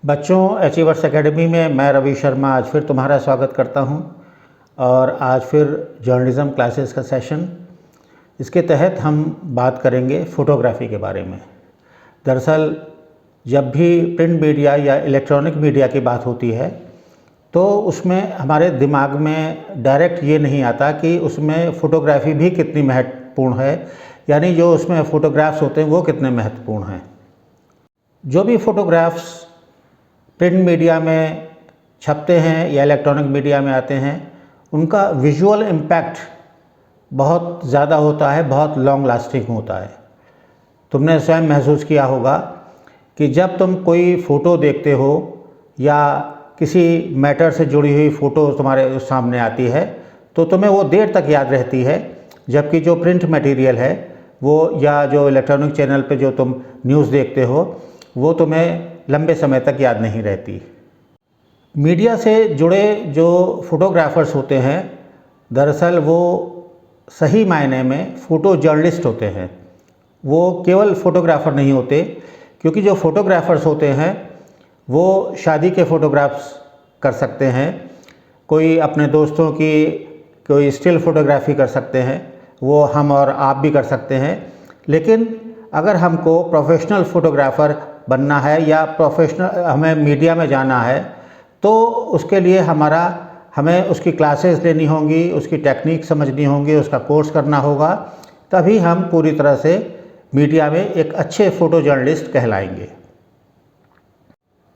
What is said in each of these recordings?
बच्चों, achievers academy में मैं रवि शर्मा आज फिर तुम्हारा स्वागत करता हूं और आज फिर जर्नलिज़्म क्लासेस का सेशन। इसके तहत हम बात करेंगे फ़ोटोग्राफ़ी के बारे में। दरअसल जब भी प्रिंट मीडिया या इलेक्ट्रॉनिक मीडिया की बात होती है तो उसमें हमारे दिमाग में डायरेक्ट ये नहीं आता कि उसमें फ़ोटोग्राफ़ी भी कितनी महत्वपूर्ण है, यानी जो उसमें फ़ोटोग्राफ्स होते हैं वो कितने महत्वपूर्ण हैं। जो भी फ़ोटोग्राफ्स प्रिंट मीडिया में छपते हैं या इलेक्ट्रॉनिक मीडिया में आते हैं, उनका विजुअल इम्पैक्ट बहुत ज़्यादा होता है, बहुत लॉन्ग लास्टिंग होता है। तुमने स्वयं महसूस किया होगा कि जब तुम कोई फ़ोटो देखते हो या किसी मैटर से जुड़ी हुई फ़ोटो तुम्हारे सामने आती है तो तुम्हें वो देर तक याद रहती है, जबकि जो प्रिंट मटेरियल है वो या जो इलेक्ट्रॉनिक चैनल पे जो तुम न्यूज़ देखते हो वो तुम्हें लंबे समय तक याद नहीं रहती। मीडिया से जुड़े जो फोटोग्राफर्स होते हैं, दरअसल वो सही मायने में फ़ोटो जर्नलिस्ट होते हैं। वो केवल फ़ोटोग्राफ़र नहीं होते, क्योंकि जो फ़ोटोग्राफ़र्स होते हैं वो शादी के फ़ोटोग्राफ्स कर सकते हैं, कोई अपने दोस्तों की कोई स्टिल फ़ोटोग्राफ़ी कर सकते हैं, वो हम और आप भी कर सकते हैं। लेकिन अगर हमको प्रोफेशनल फ़ोटोग्राफ़र बनना है या प्रोफेशनल हमें मीडिया में जाना है तो उसके लिए हमें उसकी क्लासेस लेनी होंगी, उसकी टेक्निक समझनी होंगी, उसका कोर्स करना होगा, तभी हम पूरी तरह से मीडिया में एक अच्छे फ़ोटो जर्नलिस्ट कहलाएंगे।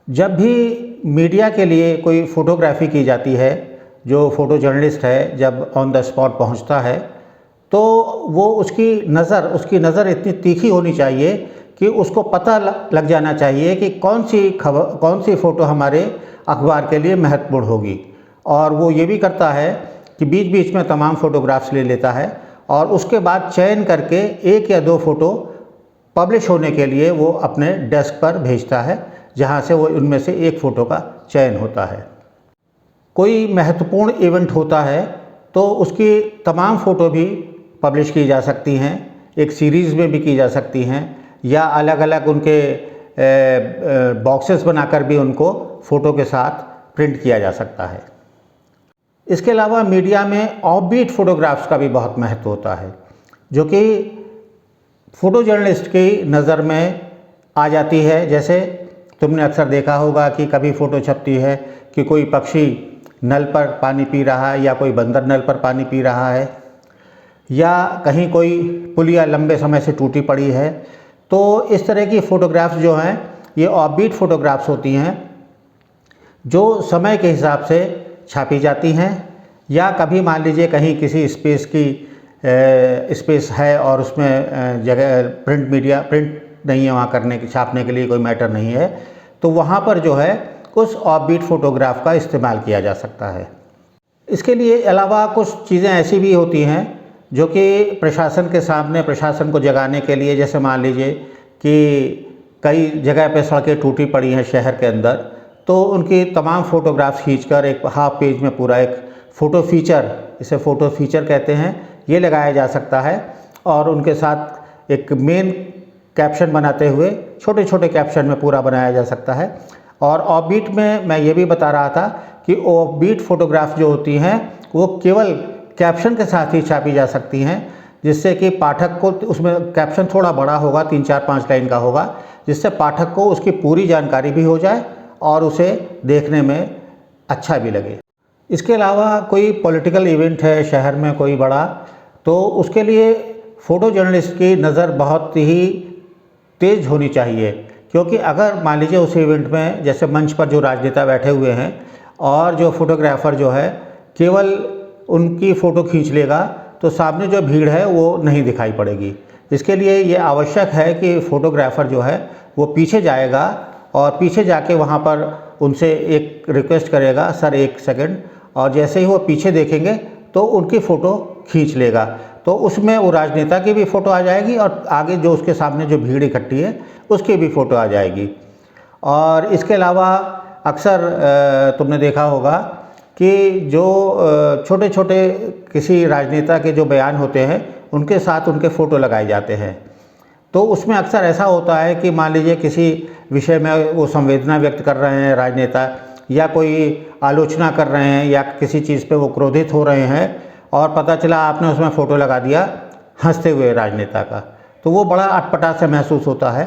जब भी मीडिया के लिए कोई फ़ोटोग्राफ़ी की जाती है, जो फ़ोटो जर्नलिस्ट है जब ऑन द स्पॉट पहुंचता है तो वो उसकी नज़र इतनी तीखी होनी चाहिए कि उसको पता लग जाना चाहिए कि कौन सी फ़ोटो हमारे अखबार के लिए महत्वपूर्ण होगी। और वो ये भी करता है कि बीच बीच में तमाम फ़ोटोग्राफ्स ले लेता है और उसके बाद चयन करके एक या दो फ़ोटो पब्लिश होने के लिए वो अपने डेस्क पर भेजता है, जहाँ से वो उनमें से एक फ़ोटो का चयन होता है। कोई महत्वपूर्ण इवेंट होता है तो उसकी तमाम फ़ोटो भी पब्लिश की जा सकती हैं, एक सीरीज़ में भी की जा सकती हैं, या अलग अलग उनके बॉक्सेस बनाकर भी उनको फ़ोटो के साथ प्रिंट किया जा सकता है। इसके अलावा मीडिया में ऑफबीट फ़ोटोग्राफ्स का भी बहुत महत्व होता है, जो कि फ़ोटो जर्नलिस्ट की नज़र में आ जाती है। जैसे तुमने अक्सर देखा होगा कि कभी फ़ोटो छपती है कि कोई पक्षी नल पर पानी पी रहा है या कोई बंदर नल पर पानी पी रहा है, या कहीं कोई पुलिया लंबे समय से टूटी पड़ी है। तो इस तरह की फ़ोटोग्राफ्स जो हैं ये ऑफबीट फ़ोटोग्राफ्स होती हैं, जो समय के हिसाब से छापी जाती हैं, या कभी मान लीजिए कहीं किसी स्पेस है और उसमें जगह प्रिंट नहीं है, वहाँ छापने के लिए कोई मैटर नहीं है, तो वहाँ पर जो है उस ऑफबीट फ़ोटोग्राफ का इस्तेमाल किया जा सकता है। इसके लिए अलावा कुछ चीज़ें ऐसी भी होती हैं जो कि प्रशासन को जगाने के लिए, जैसे मान लीजिए कि कई जगह पे सड़कें टूटी पड़ी हैं शहर के अंदर, तो उनकी तमाम फ़ोटोग्राफ्स खींचकर एक हाफ पेज में पूरा एक फ़ोटो फीचर, इसे फ़ोटो फीचर कहते हैं, ये लगाया जा सकता है। और उनके साथ एक मेन कैप्शन बनाते हुए छोटे छोटे कैप्शन में पूरा बनाया जा सकता है। और ऑफबीट में मैं ये भी बता रहा था कि ऑफबीट फ़ोटोग्राफ जो होती हैं वो केवल कैप्शन के साथ ही छापी जा सकती हैं, जिससे कि पाठक को, उसमें कैप्शन थोड़ा बड़ा होगा, 3, 4, 5 लाइन का होगा, जिससे पाठक को उसकी पूरी जानकारी भी हो जाए और उसे देखने में अच्छा भी लगे। इसके अलावा कोई पॉलिटिकल इवेंट है शहर में कोई बड़ा, तो उसके लिए फ़ोटो जर्नलिस्ट की नज़र बहुत ही तेज़ होनी चाहिए, क्योंकि अगर मान लीजिए उस इवेंट में जैसे मंच पर जो राजनेता बैठे हुए हैं और जो फ़ोटोग्राफ़र जो है केवल उनकी फ़ोटो खींच लेगा तो सामने जो भीड़ है वो नहीं दिखाई पड़ेगी। इसके लिए ये आवश्यक है कि फ़ोटोग्राफ़र जो है वो पीछे जाएगा और पीछे जाके वहाँ पर उनसे एक रिक्वेस्ट करेगा, सर 1 सेकंड, और जैसे ही वो पीछे देखेंगे तो उनकी फ़ोटो खींच लेगा। तो उसमें वो राजनेता की भी फ़ोटो आ जाएगी और आगे जो उसके सामने जो भीड़ इकट्ठी है उसकी भी फ़ोटो आ जाएगी। और इसके अलावा अक्सर तुमने देखा होगा कि जो छोटे छोटे किसी राजनेता के जो बयान होते हैं उनके साथ उनके फ़ोटो लगाए जाते हैं। तो उसमें अक्सर ऐसा होता है कि मान लीजिए किसी विषय में वो संवेदना व्यक्त कर रहे हैं राजनेता, या कोई आलोचना कर रहे हैं, या किसी चीज़ पे वो क्रोधित हो रहे हैं और पता चला आपने उसमें फ़ोटो लगा दिया हंसते हुए राजनेता का, तो वो बड़ा अटपटा सा महसूस होता है।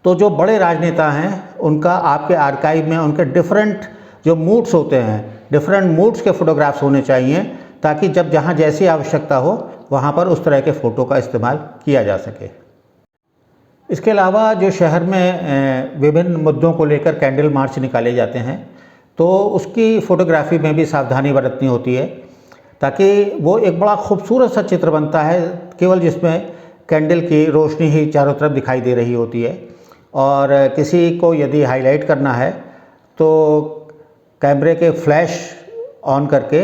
तो जो बड़े राजनेता हैं उनका आपके आर्काइव में उनके डिफरेंट जो मूड्स होते हैं, डिफरेंट मूड्स के फ़ोटोग्राफ्स होने चाहिए, ताकि जब जहाँ जैसी आवश्यकता हो वहाँ पर उस तरह के फ़ोटो का इस्तेमाल किया जा सके। इसके अलावा जो शहर में विभिन्न मुद्दों को लेकर कैंडल मार्च निकाले जाते हैं, तो उसकी फ़ोटोग्राफ़ी में भी सावधानी बरतनी होती है, ताकि वो एक बड़ा खूबसूरत सा चित्र बनता है केवल जिसमें कैंडल की रोशनी ही चारों तरफ दिखाई दे रही होती है। और किसी को यदि हाईलाइट करना है तो कैमरे के फ्लैश ऑन करके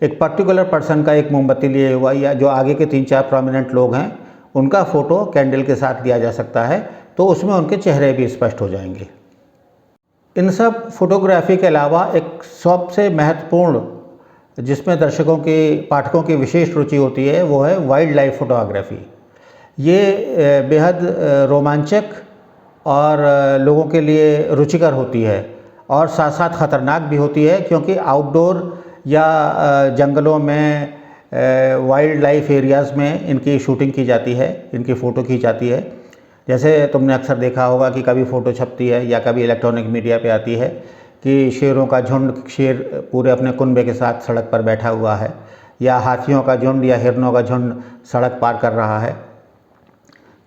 एक पर्टिकुलर पर्सन का एक मोमबत्ती लिए हुआ या जो आगे के 3-4 प्रोमिनेंट लोग हैं उनका फ़ोटो कैंडल के साथ लिया जा सकता है, तो उसमें उनके चेहरे भी स्पष्ट हो जाएंगे। इन सब फोटोग्राफी के अलावा एक सबसे महत्वपूर्ण जिसमें दर्शकों की पाठकों की विशेष रुचि होती है वो है वाइल्ड लाइफ फोटोग्राफी। ये बेहद रोमांचक और लोगों के लिए रुचिकर होती है और साथ साथ ख़तरनाक भी होती है, क्योंकि आउटडोर या जंगलों में वाइल्ड लाइफ एरियाज़ में इनकी शूटिंग की जाती है, इनकी फ़ोटो खींची जाती है। जैसे तुमने अक्सर देखा होगा कि कभी फ़ोटो छपती है या कभी इलेक्ट्रॉनिक मीडिया पे आती है कि शेरों का झुंड, शेर पूरे अपने कुनबे के साथ सड़क पर बैठा हुआ है, या हाथियों का झुंड या हिरनों का झुंड सड़क पार कर रहा है।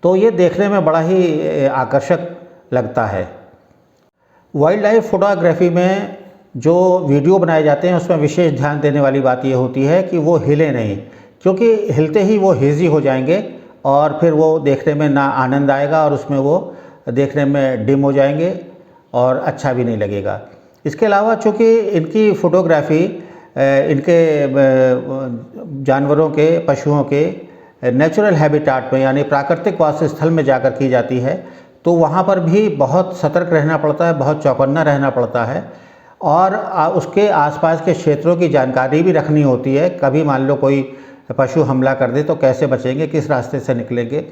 तो ये देखने में बड़ा ही आकर्षक लगता है। वाइल्ड लाइफ फोटोग्राफी में जो वीडियो बनाए जाते हैं उसमें विशेष ध्यान देने वाली बात ये होती है कि वो हिले नहीं, क्योंकि हिलते ही वो हेज़ी हो जाएंगे और फिर वो देखने में ना आनंद आएगा और उसमें वो देखने में डिम हो जाएंगे और अच्छा भी नहीं लगेगा। इसके अलावा चूँकि इनकी फ़ोटोग्राफ़ी इनके जानवरों के, पशुओं के नेचुरल हैबिटाट में यानी प्राकृतिक वास स्थल में जाकर की जाती है, तो वहाँ पर भी बहुत सतर्क रहना पड़ता है, बहुत चौकन्ना रहना पड़ता है और उसके आसपास के क्षेत्रों की जानकारी भी रखनी होती है। कभी मान लो कोई पशु हमला कर दे तो कैसे बचेंगे, किस रास्ते से निकलेंगे,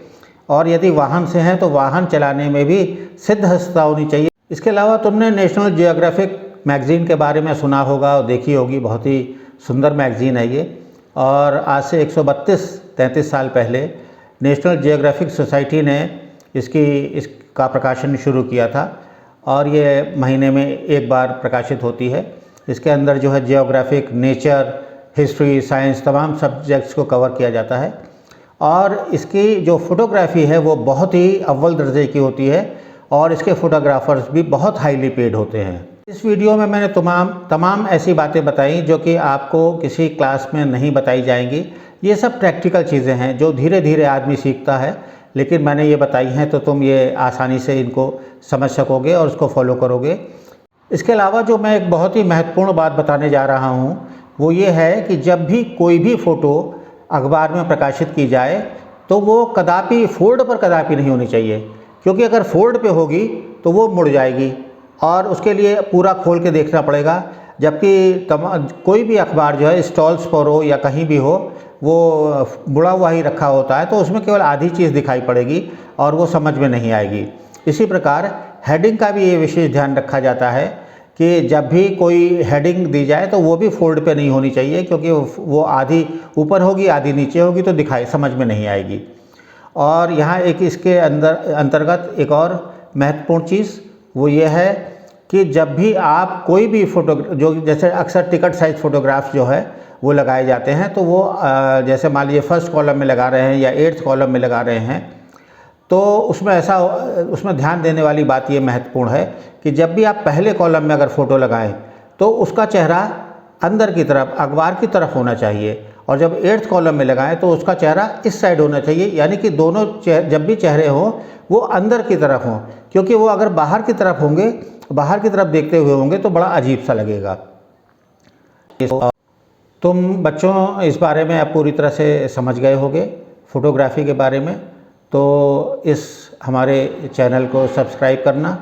और यदि वाहन से हैं तो वाहन चलाने में भी सिद्धहस्तता होनी चाहिए। इसके अलावा तुमने नेशनल जियोग्राफिक मैगज़ीन के बारे में सुना होगा और देखी होगी, बहुत ही सुंदर मैगज़ीन है ये। और आज से 132-33 साल पहले नेशनल जियोग्राफिक सोसाइटी ने इसका प्रकाशन शुरू किया था और ये महीने में एक बार प्रकाशित होती है। इसके अंदर जो है जियोग्राफिक, नेचर, हिस्ट्री, साइंस तमाम सब्जेक्ट्स को कवर किया जाता है और इसकी जो फ़ोटोग्राफ़ी है वो बहुत ही अव्वल दर्जे की होती है और इसके फ़ोटोग्राफ़र्स भी बहुत हाईली पेड होते हैं। इस वीडियो में मैंने तमाम ऐसी बातें बताई जो कि आपको किसी क्लास में नहीं बताई जाएंगी। ये सब प्रैक्टिकल चीज़ें हैं जो धीरे धीरे आदमी सीखता है, लेकिन मैंने ये बताई हैं तो तुम ये आसानी से इनको समझ सकोगे और उसको फॉलो करोगे। इसके अलावा जो मैं एक बहुत ही महत्वपूर्ण बात बताने जा रहा हूँ वो ये है कि जब भी कोई भी फ़ोटो अखबार में प्रकाशित की जाए तो वो कदापि फोल्ड पर कदापि नहीं होनी चाहिए, क्योंकि अगर फोल्ड पे होगी तो वो मुड़ जाएगी और उसके लिए पूरा खोल के देखना पड़ेगा। जबकि कोई भी अखबार जो है स्टॉल्स पर हो या कहीं भी हो वो मुड़ा हुआ ही रखा होता है, तो उसमें केवल आधी चीज़ दिखाई पड़ेगी और वो समझ में नहीं आएगी। इसी प्रकार हेडिंग का भी ये विशेष ध्यान रखा जाता है कि जब भी कोई हेडिंग दी जाए तो वो भी फोल्ड पे नहीं होनी चाहिए, क्योंकि वो आधी ऊपर होगी आधी नीचे होगी तो समझ में नहीं आएगी। और यहाँ एक इसके अंतर्गत एक और महत्वपूर्ण चीज़ वो ये है कि जब भी आप कोई भी फ़ोटो जो जैसे अक्सर टिकट साइज़ फ़ोटोग्राफ जो है वो लगाए जाते हैं, तो वो जैसे मान लीजिए फर्स्ट कॉलम में लगा रहे हैं या 8th कॉलम में लगा रहे हैं, तो उसमें ध्यान देने वाली बात ये महत्वपूर्ण है कि जब भी आप पहले कॉलम में अगर फ़ोटो लगाएं तो उसका चेहरा अंदर की तरफ अखबार की तरफ होना चाहिए, और जब 8th कॉलम में लगाएं तो उसका चेहरा इस साइड होना चाहिए, यानी कि दोनों जब भी चेहरे हों वो अंदर की तरफ हों, क्योंकि वो अगर बाहर की तरफ होंगे, बाहर की तरफ देखते हुए होंगे तो बड़ा अजीब सा लगेगा। तुम बच्चों इस बारे में आप पूरी तरह से समझ गए होंगे फ़ोटोग्राफ़ी के बारे में, तो इस हमारे चैनल को सब्सक्राइब करना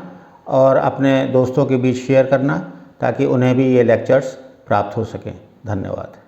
और अपने दोस्तों के बीच शेयर करना ताकि उन्हें भी ये लेक्चर्स प्राप्त हो सकें। धन्यवाद।